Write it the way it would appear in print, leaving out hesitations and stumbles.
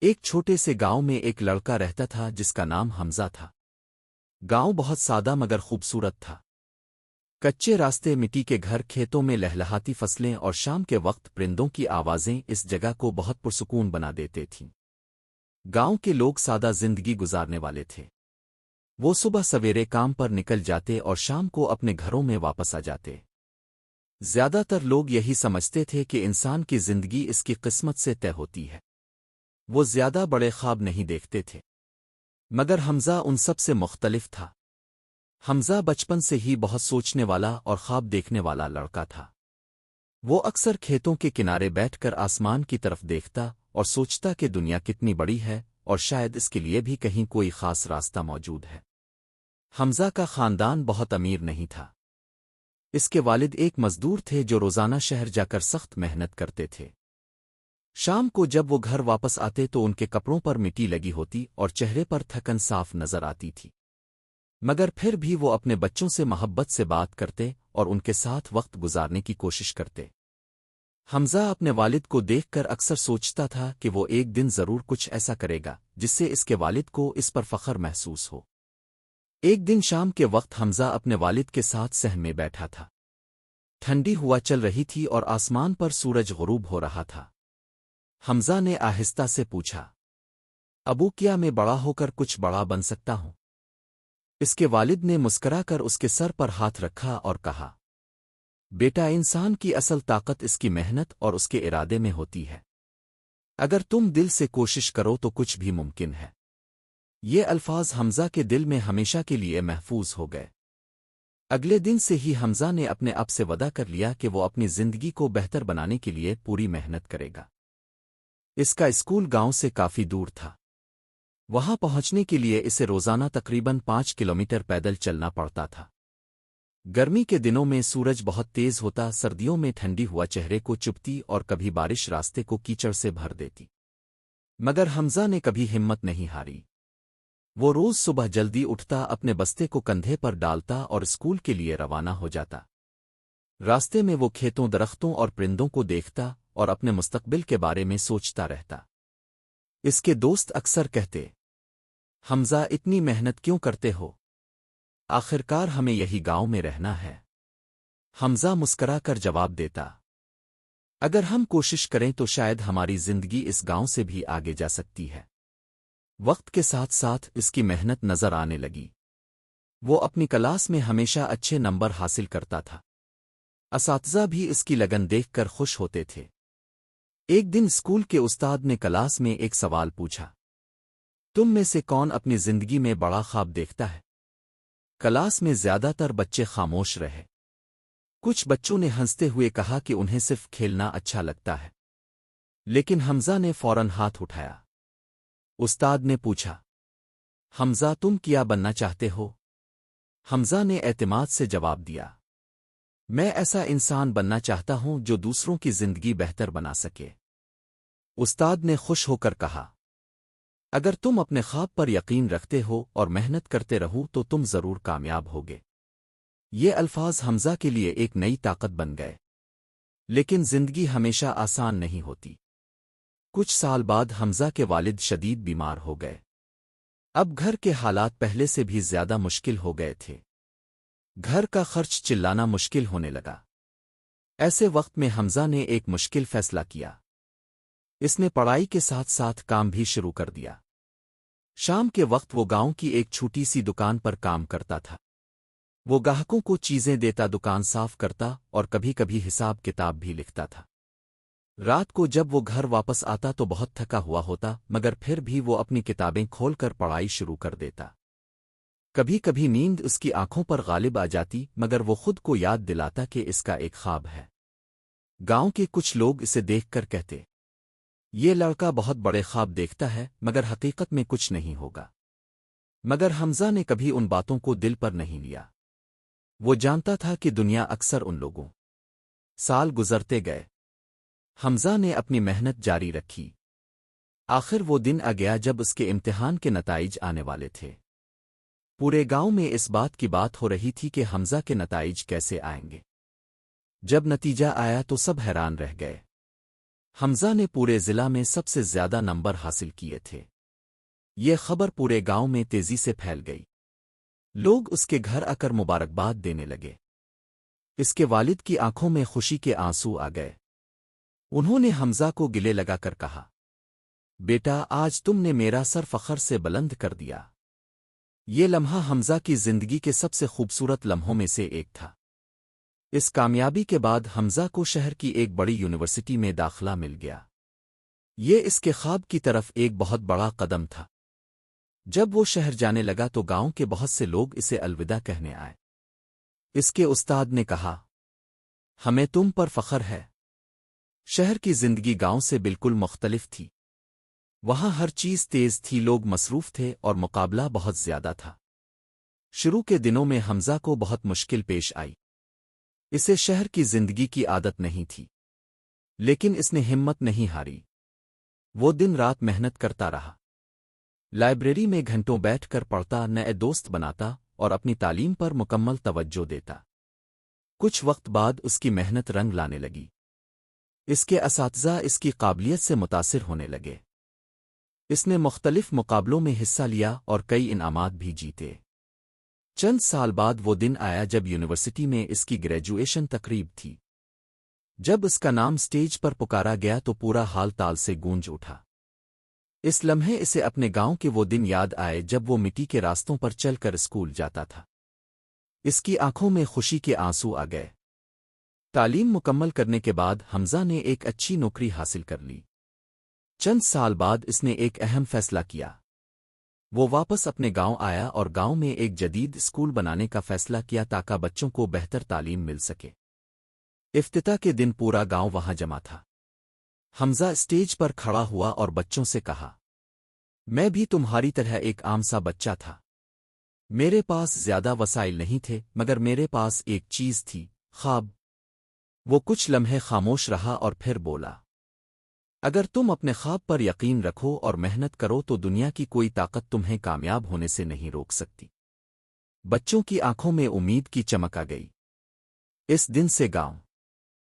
ایک چھوٹے سے گاؤں میں ایک لڑکا رہتا تھا جس کا نام حمزہ تھا۔ گاؤں بہت سادہ مگر خوبصورت تھا۔ کچے راستے، مٹی کے گھر، کھیتوں میں لہلہاتی فصلیں اور شام کے وقت پرندوں کی آوازیں اس جگہ کو بہت پرسکون بنا دیتے تھیں۔ گاؤں کے لوگ سادہ زندگی گزارنے والے تھے۔ وہ صبح سویرے کام پر نکل جاتے اور شام کو اپنے گھروں میں واپس آ جاتے۔ زیادہ تر لوگ یہی سمجھتے تھے کہ انسان کی زندگی اس کی قسمت سے طے ہوتی ہے۔ وہ زیادہ بڑے خواب نہیں دیکھتے تھے، مگر حمزہ ان سب سے مختلف تھا۔ حمزہ بچپن سے ہی بہت سوچنے والا اور خواب دیکھنے والا لڑکا تھا۔ وہ اکثر کھیتوں کے کنارے بیٹھ کر آسمان کی طرف دیکھتا اور سوچتا کہ دنیا کتنی بڑی ہے اور شاید اس کے لیے بھی کہیں کوئی خاص راستہ موجود ہے۔ حمزہ کا خاندان بہت امیر نہیں تھا۔ اس کے والد ایک مزدور تھے جو روزانہ شہر جا کر سخت محنت کرتے تھے۔ شام کو جب وہ گھر واپس آتے تو ان کے کپڑوں پر مٹی لگی ہوتی اور چہرے پر تھکن صاف نظر آتی تھی، مگر پھر بھی وہ اپنے بچوں سے محبت سے بات کرتے اور ان کے ساتھ وقت گزارنے کی کوشش کرتے۔ حمزہ اپنے والد کو دیکھ کر اکثر سوچتا تھا کہ وہ ایک دن ضرور کچھ ایسا کرے گا جس سے اس کے والد کو اس پر فخر محسوس ہو۔ ایک دن شام کے وقت حمزہ اپنے والد کے ساتھ صحن میں بیٹھا تھا۔ ٹھنڈی ہوا چل رہی تھی اور آسمان پر سورج غروب ہو رہا تھا۔ حمزہ نے آہستہ سے پوچھا، ابو، کیا میں بڑا ہو کر کچھ بڑا بن سکتا ہوں؟ اس کے والد نے مسکرا کر اس کے سر پر ہاتھ رکھا اور کہا، بیٹا، انسان کی اصل طاقت اس کی محنت اور اس کے ارادے میں ہوتی ہے۔ اگر تم دل سے کوشش کرو تو کچھ بھی ممکن ہے۔ یہ الفاظ حمزہ کے دل میں ہمیشہ کے لیے محفوظ ہو گئے۔ اگلے دن سے ہی حمزہ نے اپنے آپ سے وعدہ کر لیا کہ وہ اپنی زندگی کو بہتر بنانے کے لیے پوری محنت کرے گا۔ اس کا اسکول گاؤں سے کافی دور تھا۔ وہاں پہنچنے کے لیے اسے روزانہ تقریباً 5 کلومیٹر پیدل چلنا پڑتا تھا۔ گرمی کے دنوں میں سورج بہت تیز ہوتا، سردیوں میں ٹھنڈی ہوا چہرے کو چبھتی اور کبھی بارش راستے کو کیچڑ سے بھر دیتی، مگر حمزہ نے کبھی ہمت نہیں ہاری۔ وہ روز صبح جلدی اٹھتا، اپنے بستے کو کندھے پر ڈالتا اور اسکول کے لیے روانہ ہو جاتا۔ راستے میں وہ کھیتوں، درختوں اور پرندوں کو دیکھتا اور اپنے مستقبل کے بارے میں سوچتا رہتا۔ اس کے دوست اکثر کہتے، حمزہ، اتنی محنت کیوں کرتے ہو؟ آخرکار ہمیں یہی گاؤں میں رہنا ہے۔ حمزہ مسکرا کر جواب دیتا، اگر ہم کوشش کریں تو شاید ہماری زندگی اس گاؤں سے بھی آگے جا سکتی ہے۔ وقت کے ساتھ ساتھ اس کی محنت نظر آنے لگی۔ وہ اپنی کلاس میں ہمیشہ اچھے نمبر حاصل کرتا تھا۔ اساتذہ بھی اس کی لگن دیکھ کر خوش ہوتے تھے۔ ایک دن اسکول کے استاد نے کلاس میں ایک سوال پوچھا، تم میں سے کون اپنی زندگی میں بڑا خواب دیکھتا ہے؟ کلاس میں زیادہ تر بچے خاموش رہے۔ کچھ بچوں نے ہنستے ہوئے کہا کہ انہیں صرف کھیلنا اچھا لگتا ہے، لیکن حمزہ نے فوراً ہاتھ اٹھایا۔ استاد نے پوچھا، حمزہ، تم کیا بننا چاہتے ہو؟ حمزہ نے اعتماد سے جواب دیا، میں ایسا انسان بننا چاہتا ہوں جو دوسروں کی زندگی بہتر بنا سکے۔ استاد نے خوش ہو کر کہا، اگر تم اپنے خواب پر یقین رکھتے ہو اور محنت کرتے رہو تو تم ضرور کامیاب ہوگے۔ یہ الفاظ حمزہ کے لیے ایک نئی طاقت بن گئے۔ لیکن زندگی ہمیشہ آسان نہیں ہوتی۔ کچھ سال بعد حمزہ کے والد شدید بیمار ہو گئے۔ اب گھر کے حالات پہلے سے بھی زیادہ مشکل ہو گئے تھے۔ گھر کا خرچ چلانا مشکل ہونے لگا۔ ایسے وقت میں حمزہ نے ایک مشکل فیصلہ کیا۔ اس نے پڑھائی کے ساتھ ساتھ کام بھی شروع کر دیا۔ شام کے وقت وہ گاؤں کی ایک چھوٹی سی دکان پر کام کرتا تھا۔ وہ گاہکوں کو چیزیں دیتا، دکان صاف کرتا اور کبھی کبھی حساب کتاب بھی لکھتا تھا۔ رات کو جب وہ گھر واپس آتا تو بہت تھکا ہوا ہوتا، مگر پھر بھی وہ اپنی کتابیں کھول کر پڑھائی شروع کر دیتا۔ کبھی کبھی نیند اس کی آنکھوں پر غالب آ جاتی، مگر وہ خود کو یاد دلاتا کہ اس کا ایک خواب ہے۔ گاؤں کے کچھ لوگ اسے دیکھ کر کہتے، یہ لڑکا بہت بڑے خواب دیکھتا ہے مگر حقیقت میں کچھ نہیں ہوگا۔ مگر حمزہ نے کبھی ان باتوں کو دل پر نہیں لیا۔ وہ جانتا تھا کہ دنیا اکثر ان لوگوں۔ سال گزرتے گئے۔ حمزہ نے اپنی محنت جاری رکھی۔ آخر وہ دن آ گیا جب اس کے امتحان کے نتائج آنے والے تھے۔ پورے گاؤں میں اس بات کی بات ہو رہی تھی کہ حمزہ کے نتائج کیسے آئیں گے۔ جب نتیجہ آیا تو سب حیران رہ گئے۔ حمزہ نے پورے ضلع میں سب سے زیادہ نمبر حاصل کیے تھے۔ یہ خبر پورے گاؤں میں تیزی سے پھیل گئی۔ لوگ اس کے گھر آ کر مبارکباد دینے لگے۔ اس کے والد کی آنکھوں میں خوشی کے آنسو آ گئے۔ انہوں نے حمزہ کو گلے لگا کر کہا، بیٹا آج تم نے میرا سر فخر سے بلند کر دیا۔ یہ لمحہ حمزہ کی زندگی کے سب سے خوبصورت لمحوں میں سے ایک تھا۔ اس کامیابی کے بعد حمزہ کو شہر کی ایک بڑی یونیورسٹی میں داخلہ مل گیا۔ یہ اس کے خواب کی طرف ایک بہت بڑا قدم تھا۔ جب وہ شہر جانے لگا تو گاؤں کے بہت سے لوگ اسے الوداع کہنے آئے۔ اس کے استاد نے کہا، ہمیں تم پر فخر ہے۔ شہر کی زندگی گاؤں سے بالکل مختلف تھی۔ وہاں ہر چیز تیز تھی، لوگ مصروف تھے اور مقابلہ بہت زیادہ تھا۔ شروع کے دنوں میں حمزہ کو بہت مشکل پیش آئی۔ اسے شہر کی زندگی کی عادت نہیں تھی، لیکن اس نے ہمت نہیں ہاری۔ وہ دن رات محنت کرتا رہا۔ لائبریری میں گھنٹوں بیٹھ کر پڑھتا، نئے دوست بناتا اور اپنی تعلیم پر مکمل توجہ دیتا۔ کچھ وقت بعد اس کی محنت رنگ لانے لگی۔ اس کے اساتذہ اس کی قابلیت سے متاثر ہونے لگے۔ اس نے مختلف مقابلوں میں حصہ لیا اور کئی انعامات بھی جیتے۔ چند سال بعد وہ دن آیا جب یونیورسٹی میں اس کی گریجویشن تقریب تھی۔ جب اس کا نام سٹیج پر پکارا گیا تو پورا ہال تال سے گونج اٹھا۔ اس لمحے اسے اپنے گاؤں کے وہ دن یاد آئے جب وہ مٹی کے راستوں پر چل کر اسکول جاتا تھا۔ اس کی آنکھوں میں خوشی کے آنسو آ گئے۔ تعلیم مکمل کرنے کے بعد حمزہ نے ایک اچھی نوکری حاصل کر لی۔ چند سال بعد اس نے ایک اہم فیصلہ کیا۔ وہ واپس اپنے گاؤں آیا اور گاؤں میں ایک جدید اسکول بنانے کا فیصلہ کیا تاکہ بچوں کو بہتر تعلیم مل سکے۔ افتتاح کے دن پورا گاؤں وہاں جمع تھا۔ حمزہ اسٹیج پر کھڑا ہوا اور بچوں سے کہا، میں بھی تمہاری طرح ایک عام سا بچہ تھا۔ میرے پاس زیادہ وسائل نہیں تھے، مگر میرے پاس ایک چیز تھی، خواب۔ وہ کچھ لمحے خاموش رہا اور پھر بولا، اگر تم اپنے خواب پر یقین رکھو اور محنت کرو تو دنیا کی کوئی طاقت تمہیں کامیاب ہونے سے نہیں روک سکتی۔ بچوں کی آنکھوں میں امید کی چمک آ گئی۔ اس دن سے گاؤں